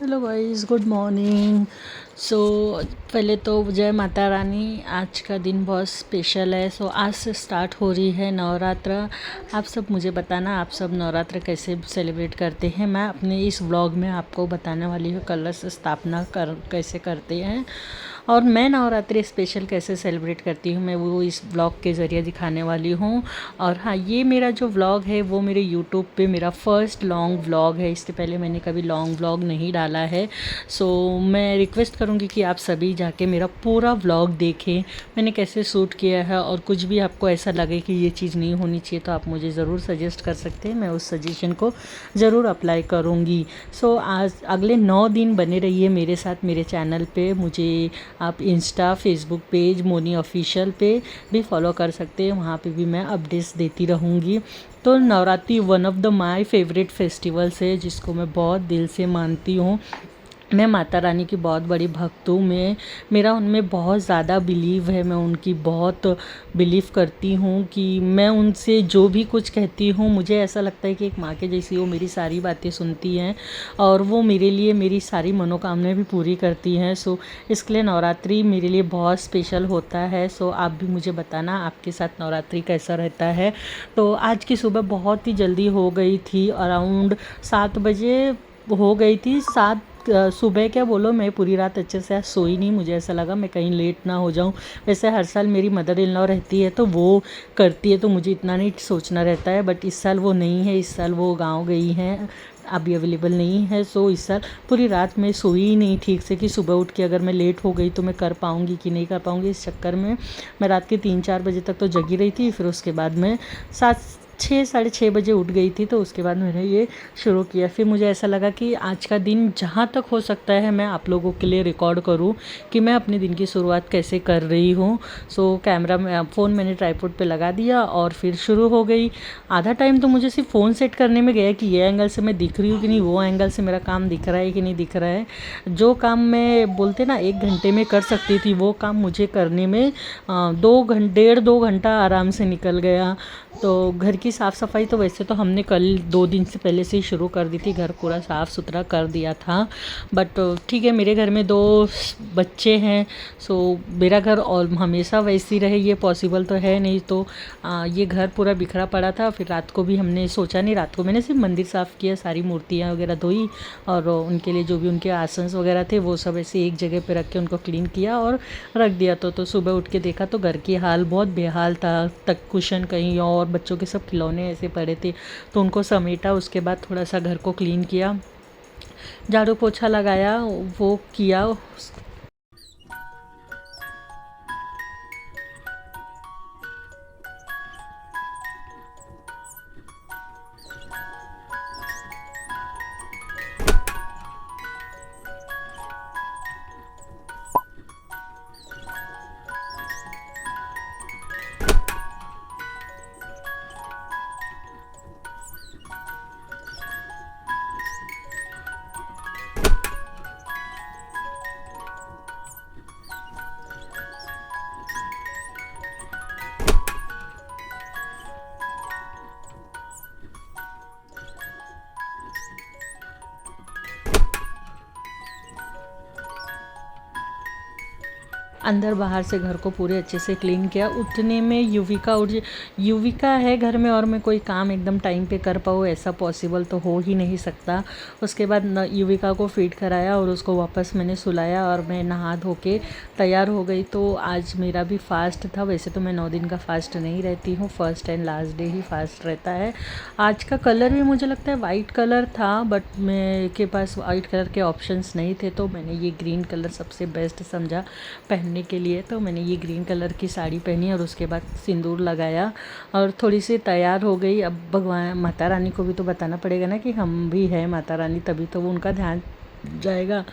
Hello guys, good morning. So पहले तो जय माता रानी। आज का दिन बहुत स्पेशल है। आज से स्टार्ट हो रही है नवरात्र। आप सब मुझे बताना, आप सब नवरात्र कैसे सेलिब्रेट करते हैं। मैं अपने इस व्लॉग में आपको बताने वाली हूँ कलश स्थापना कैसे करते हैं और मैं नवरात्रि स्पेशल कैसे सेलिब्रेट करती हूँ, मैं वो इस व्लॉग के ज़रिए दिखाने वाली हूँ। और हाँ, ये मेरा जो व्लॉग है वो मेरे यूट्यूब पे मेरा फर्स्ट लॉन्ग व्लॉग है। इससे पहले मैंने कभी लॉन्ग व्लॉग नहीं डाला है। मैं रिक्वेस्ट करूँगी कि आप सभी जाके मेरा पूरा व्लॉग देखें, मैंने कैसे शूट किया है। और कुछ भी आपको ऐसा लगे कि ये चीज़ नहीं होनी चाहिए तो आप मुझे ज़रूर सजेस्ट कर सकते हैं, मैं उस सजेशन को ज़रूर अप्लाई करूँगी। आज अगले 9 दिन बने रहिए मेरे साथ मेरे चैनल पे। मुझे आप Insta Facebook page Moni official पे भी फॉलो कर सकते हैं, वहाँ पे भी मैं अपडेट्स देती रहूँगी। तो Navratri one of the my favourite festivals है जिसको मैं बहुत दिल से मानती हूँ। मैं माता रानी की बहुत बड़ी भक्त हूँ। मेरा उनमें बहुत ज़्यादा बिलीव है। मैं उनकी बहुत बिलीव करती हूँ कि मैं उनसे जो भी कुछ कहती हूँ, मुझे ऐसा लगता है कि एक माँ के जैसी वो मेरी सारी बातें सुनती हैं और वो मेरे लिए मेरी सारी मनोकामनाएं भी पूरी करती हैं। इसके लिए नवरात्रि मेरे लिए बहुत स्पेशल होता है। आप भी मुझे बताना आपके साथ नवरात्रि कैसा रहता है। तो आज की सुबह बहुत ही जल्दी हो गई थी, अराउंड 7 बजे हो गई थी। सुबह क्या बोलो, मैं पूरी रात अच्छे से आज सोई नहीं। मुझे ऐसा लगा मैं कहीं लेट ना हो जाऊं। वैसे हर साल मेरी मदर इन लॉ रहती है तो वो करती है तो मुझे इतना नहीं सोचना रहता है, बट इस साल वो नहीं है। इस साल वो गांव गई हैं, अभी अवेलेबल नहीं है। इस साल पूरी रात मैं सोई ही नहीं ठीक से कि सुबह उठ के अगर मैं लेट हो गई तो मैं कर पाऊँगी कि नहीं कर पाऊँगी। इस चक्कर में मैं रात के 3-4 बजे तक तो जगी रही थी। फिर उसके बाद मैं 6-6:30 बजे उठ गई थी। तो उसके बाद मैंने ये शुरू किया। फिर मुझे ऐसा लगा कि आज का दिन जहाँ तक हो सकता है मैं आप लोगों के लिए रिकॉर्ड करूँ कि मैं अपने दिन की शुरुआत कैसे कर रही हूँ। कैमरा में फ़ोन मैंने ट्राइपॉड पे लगा दिया और फिर शुरू हो गई। आधा टाइम तो मुझे सिर्फ फ़ोन सेट करने में गया कि ये एंगल से मैं दिख रही हूँ कि नहीं, वो एंगल से मेरा काम दिख रहा है कि नहीं दिख रहा है। जो काम मैं बोलते ना 1 घंटे में कर सकती थी, वो काम मुझे करने में 1.5-2 घंटा आराम से निकल गया। तो घर की साफ़ सफाई तो वैसे तो हमने कल 2 दिन से पहले से ही शुरू कर दी थी, घर पूरा साफ़ सुथरा कर दिया था। बट ठीक है, मेरे घर में 2 बच्चे हैं। मेरा घर और हमेशा वैसे ही रहे ये पॉसिबल तो है नहीं। ये घर पूरा बिखरा पड़ा था। फिर रात को भी हमने सोचा नहीं, रात को मैंने सिर्फ मंदिर साफ़ किया, सारी मूर्तियाँ वगैरह धोई और उनके लिए जो भी उनके आसन वगैरह थे वो सब ऐसे एक जगह पे रख के उनको क्लीन किया और रख दिया। तो सुबह उठ के देखा तो घर की हाल बहुत बेहाल था। तक कुशन कहीं और, बच्चों के सब खिलौने ऐसे पड़े थे तो उनको समेटा। उसके बाद थोड़ा सा घर को क्लीन किया, झाड़ू पोछा लगाया, वो किया। अंदर बाहर से घर को पूरे अच्छे से क्लीन किया। उठने में युविका है घर में और मैं कोई काम एकदम टाइम पे कर पाऊँ ऐसा पॉसिबल तो हो ही नहीं सकता। उसके बाद युविका को फीड कराया और उसको वापस मैंने सुलाया और मैं नहा धो के तैयार हो गई। तो आज मेरा भी फास्ट था। वैसे तो मैं 9 दिन का फास्ट नहीं रहती हूँ, first and last day he fast रहता है। आज का कलर भी मुझे लगता है वाइट कलर था, बट मेरे के पास वाइट कलर के ऑप्शंस नहीं थे तो मैंने ये ग्रीन कलर सबसे बेस्ट समझा पहनने के लिए। तो मैंने ये ग्रीन कलर की साड़ी पहनी और उसके बाद सिंदूर लगाया और थोड़ी सी तैयार हो गई। अब भगवान माता रानी को भी तो बताना पड़ेगा ना कि हम भी हैं माता रानी, तभी तो वो उनका ध्यान जाएगा।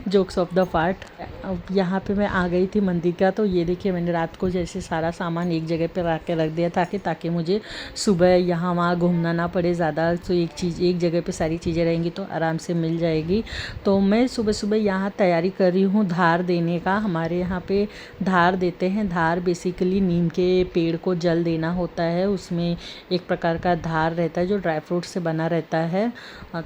Jokes of the part. अब यहाँ पे मैं आ गई थी मंदिर का। तो ये देखिए, मैंने रात को जैसे सारा सामान एक जगह पे रख दिया ताकि मुझे सुबह यहाँ वहाँ घूमना ना पड़े ज़्यादा। तो एक जगह पे सारी चीज़ें रहेंगी तो आराम से मिल जाएगी। तो मैं सुबह सुबह यहाँ तैयारी कर रही हूँ धार देने का। हमारे यहाँ पे धार देते हैं। धार बेसिकली नीम के पेड़ को जल देना होता है। उसमें एक प्रकार का धार रहता है जो ड्राई फ्रूट से बना रहता है।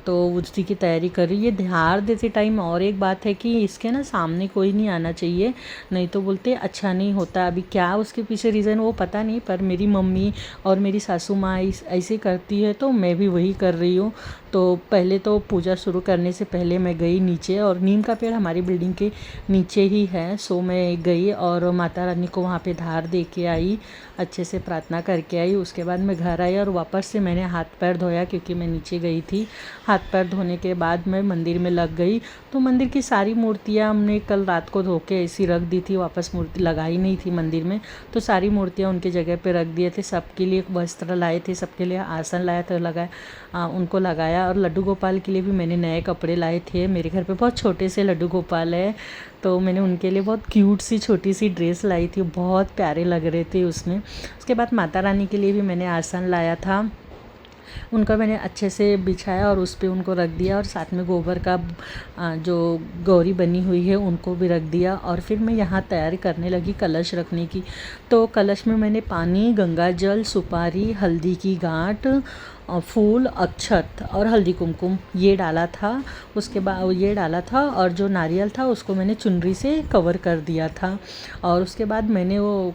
तो उसी की तैयारी कर रही है। धार धार देते टाइम और एक बात है कि इसके ना सामने कोई नहीं आना चाहिए, नहीं तो बोलते अच्छा नहीं होता। अभी क्या उसके पीछे रीज़न वो पता नहीं, पर मेरी मम्मी और मेरी सासू माँ ऐसे करती है तो मैं भी वही कर रही हूँ। तो पहले तो पूजा शुरू करने से पहले मैं गई नीचे, और नीम का पेड़ हमारी बिल्डिंग के नीचे ही है। सो मैं गई और माता रानी को वहाँ पे धार दे के आई, अच्छे से प्रार्थना करके आई। उसके बाद मैं घर आई और वापस से मैंने हाथ पैर धोया, क्योंकि मैं नीचे गई थी। हाथ पैर धोने के बाद मैं मंदिर में लग गई। तो मंदिर की सारी मूर्तियाँ हमने कल रात को धो के ऐसी रख दी थी, वापस मूर्ति लगाई नहीं थी मंदिर में, तो सारी मूर्तियाँ उनकी जगह पे रख दिए थे। सबके लिए वस्त्र लाए थे, सबके लिए आसन लाया था, उनको लगाया। और लड्डू गोपाल के लिए भी मैंने नए कपड़े लाए थे। मेरे घर पे बहुत छोटे से लड्डू गोपाल है, तो मैंने उनके लिए बहुत क्यूट सी छोटी सी ड्रेस लाई थी, बहुत प्यारे लग रहे थे उसमें। उसके बाद माता रानी के लिए भी मैंने आसन लाया था, उनका मैंने अच्छे से बिछाया और उस पर उनको रख दिया, और साथ में गोबर का जो गौरी बनी हुई है उनको भी रख दिया। और फिर मैं यहाँ तैयारी करने लगी कलश रखने की। तो कलश में मैंने पानी, गंगा जल, सुपारी, हल्दी की गांठ, फूल, अक्षत और हल्दी कुमकुम ये डाला था। उसके बाद ये डाला था, और जो नारियल था उसको मैंने चुनरी से कवर कर दिया था। और उसके बाद मैंने वो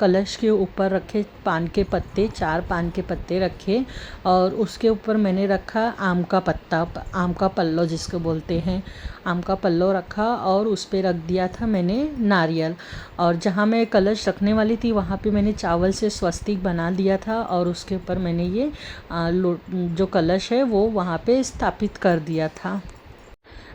कलश के ऊपर रखे पान के पत्ते, 4 पान के पत्ते रखे, और उसके ऊपर मैंने रखा आम का पत्ता, आम का पल्लो जिसको बोलते हैं, आम का पल्लो रखा, और उस पर रख दिया था मैंने नारियल। और जहाँ मैं कलश रखने वाली थी वहाँ पे मैंने चावल से स्वस्तिक बना दिया था, और उसके ऊपर मैंने ये जो कलश है वो वहाँ पे स्थापित कर दिया था।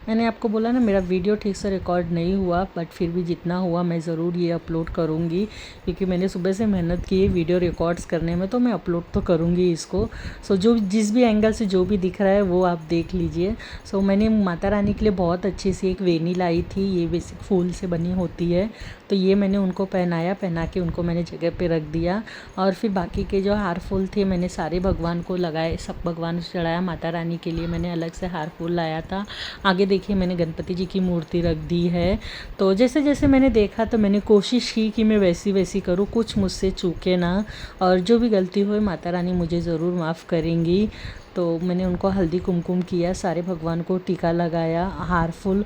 मैंने आपको बोला ना मेरा वीडियो ठीक से रिकॉर्ड नहीं हुआ, बट फिर भी जितना हुआ मैं ज़रूर ये अपलोड करूँगी, क्योंकि मैंने सुबह से मेहनत की है वीडियो रिकॉर्ड्स करने में, तो मैं अपलोड तो करूँगी इसको। सो जो जिस भी एंगल से जो भी दिख रहा है वो आप देख लीजिए। सो मैंने माता रानी के लिए बहुत अच्छी सी एक वेनी लाई थी, ये बेसिक फूल से बनी होती है, तो ये मैंने उनको पहना के उनको मैंने जगह पे रख दिया। और फिर बाकी के जो हार फूल थे मैंने सारे भगवान को लगाए, सब भगवान को चढ़ाया। माता रानी के लिए मैंने अलग से हार फूल लाया था। आगे देखिए मैंने गणपति जी की मूर्ति रख दी है। तो जैसे जैसे मैंने देखा तो मैंने कोशिश की कि मैं वैसी वैसी करूँ, कुछ मुझसे चूके ना, और जो भी गलती हो माता रानी मुझे ज़रूर माफ़ करेंगी। तो मैंने उनको हल्दी कुमकुम किया, सारे भगवान को टीका लगाया, हार फूल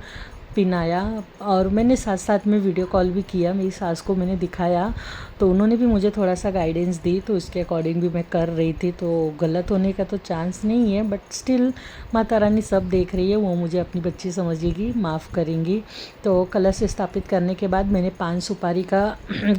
पिनाया, और मैंने साथ साथ में वीडियो कॉल भी किया, मेरी सास को मैंने दिखाया, तो उन्होंने भी मुझे थोड़ा सा गाइडेंस दी, तो उसके अकॉर्डिंग भी मैं कर रही थी। तो गलत होने का तो चांस नहीं है, बट स्टिल माता रानी सब देख रही है, वो मुझे अपनी बच्ची समझेगी, माफ़ करेंगी। तो कलश स्थापित करने के बाद मैंने 5 सुपारी का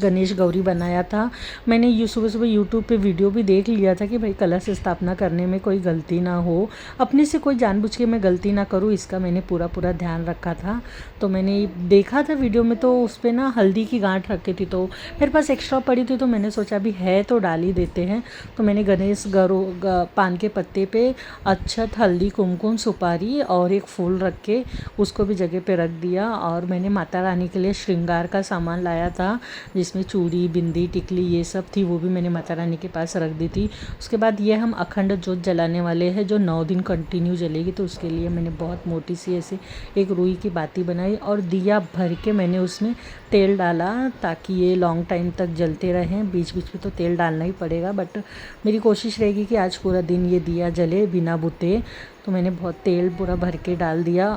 गणेश गौरी बनाया था। मैंने सुबह सुबह यूट्यूब पे वीडियो भी देख लिया था कि भाई कलश स्थापना करने में कोई गलती ना हो, अपने से कोई जानबूझ के मैं गलती ना करूँ, इसका मैंने पूरा ध्यान रखा था। तो मैंने देखा था वीडियो में, तो उस पर ना हल्दी की गांठ रखी थी, तो मेरे पास एक्स्ट्रा पड़ी थी, तो मैंने सोचा भी है तो डाल ही देते हैं। तो मैंने गणेश पान के पत्ते पे अक्षत, हल्दी, कुमकुम, सुपारी और एक फूल रख के उसको भी जगह पे रख दिया। और मैंने माता रानी के लिए श्रृंगार का सामान लाया था, जिसमें चूड़ी, बिंदी, टिकली ये सब थी, वो भी मैंने माता रानी के पास रख दी थी। उसके बाद ये हम अखंड जोत जलाने वाले हैं, जो 9 दिन कंटिन्यू जलेगी, तो उसके लिए मैंने बहुत मोटी सी ऐसे एक रुई की बाती बनाई, और दिया भर के मैंने उसमें तेल डाला, ताकि ये लॉन्ग टाइम तक जलते रहें। बीच बीच में तो तेल डालना ही पड़ेगा, बट मेरी कोशिश रहेगी कि आज पूरा दिन ये दिया जले बिना बुते। तो मैंने बहुत तेल पूरा भर के डाल दिया,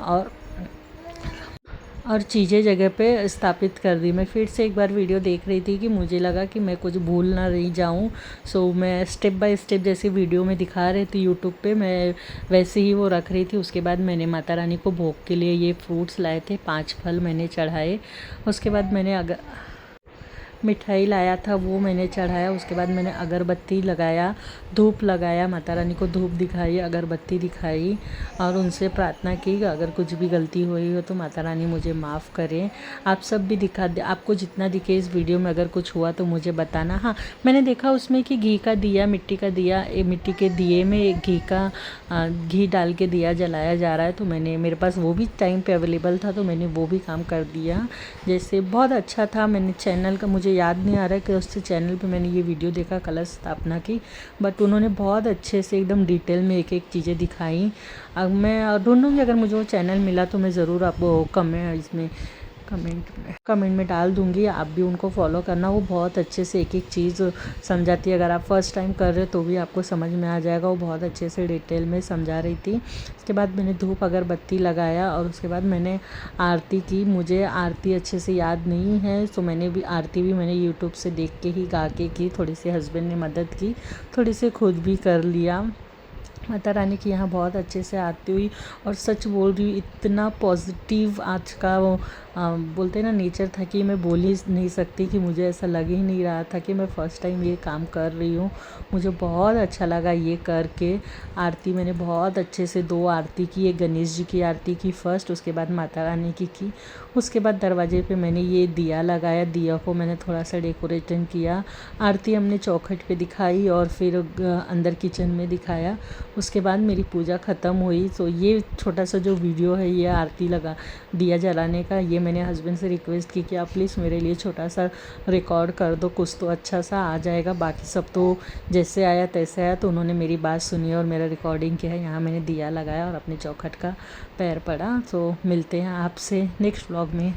और चीज़ें जगह पे स्थापित कर दी। मैं फिर से एक बार वीडियो देख रही थी कि मुझे लगा कि मैं कुछ भूल ना रही जाऊं, सो मैं स्टेप बाय स्टेप जैसे वीडियो में दिखा रहे थे यूट्यूब पे, मैं वैसे ही वो रख रही थी। उसके बाद मैंने माता रानी को भोग के लिए ये फ्रूट्स लाए थे, 5 फल मैंने चढ़ाए। उसके बाद मैंने मिठाई लाया था, वो मैंने चढ़ाया। उसके बाद मैंने अगरबत्ती लगाया, धूप लगाया, माता रानी को धूप दिखाई, अगरबत्ती दिखाई, और उनसे प्रार्थना की कि अगर कुछ भी गलती हुई हो तो माता रानी मुझे माफ़ करें। आप सब भी दिखा दे, आपको जितना दिखे इस वीडियो में, अगर कुछ हुआ तो मुझे बताना। हाँ, मैंने देखा उसमें कि घी का दिया, मिट्टी का दिया, मिट्टी के दिए में घी डाल के दिया जलाया जा रहा है, तो मेरे पास वो भी टाइम पे अवेलेबल था, तो मैंने वो भी काम कर दिया। जैसे बहुत अच्छा था। मैंने चैनल का, मुझे याद नहीं आ रहा है कि उससे चैनल पे मैंने ये वीडियो देखा कलश स्थापना की, बट उन्होंने बहुत अच्छे से एकदम डिटेल में एक एक चीज़ें दिखाई। अब मैं ढूंढूंगी, अगर मुझे वो चैनल मिला तो मैं ज़रूर आपको इसमें कमेंट में डाल दूँगी, आप भी उनको फॉलो करना। वो बहुत अच्छे से एक एक चीज़ समझाती है। अगर आप फर्स्ट टाइम कर रहे हो तो भी आपको समझ में आ जाएगा। वो बहुत अच्छे से डिटेल में समझा रही थी। उसके बाद मैंने धूप अगरबत्ती लगाया और उसके बाद मैंने आरती की। मुझे आरती अच्छे से याद नहीं है, तो मैंने यूट्यूब से देख के ही गा के की। थोड़ी सी हस्बैंड ने मदद की, थोड़ी सी खुद भी कर लिया। माता रानी की यहाँ बहुत अच्छे से आरती हुई। और सच बोल रही हूँ, इतना पॉजिटिव आज का वो बोलते हैं ना नेचर था कि मैं बोल ही नहीं सकती, कि मुझे ऐसा लग ही नहीं रहा था कि मैं फ़र्स्ट टाइम ये काम कर रही हूँ। मुझे बहुत अच्छा लगा ये करके। आरती मैंने बहुत अच्छे से 2 आरती की। एक गणेश जी की आरती की फर्स्ट, उसके बाद माता रानी की। उसके बाद दरवाजे पे मैंने ये दिया लगाया। दिया को मैंने थोड़ा सा डेकोरेशन किया। आरती हमने चौखट पे दिखाई और फिर अंदर किचन में दिखाया। उसके बाद मेरी पूजा ख़त्म हुई। तो ये छोटा सा जो वीडियो है, ये आरती दिया जलाने का, ये मैंने हस्बैंड से रिक्वेस्ट की कि आप प्लीज़ मेरे लिए छोटा सा रिकॉर्ड कर दो, कुछ तो अच्छा सा आ जाएगा। बाकी सब तो जैसे आया तैसे आया। तो उन्होंने मेरी बात सुनी और मेरा रिकॉर्डिंग किया है। यहाँ मैंने दिया लगाया और अपने चौखट का पैर पड़ा। तो मिलते हैं आपसे नेक्स्ट व्लॉग में।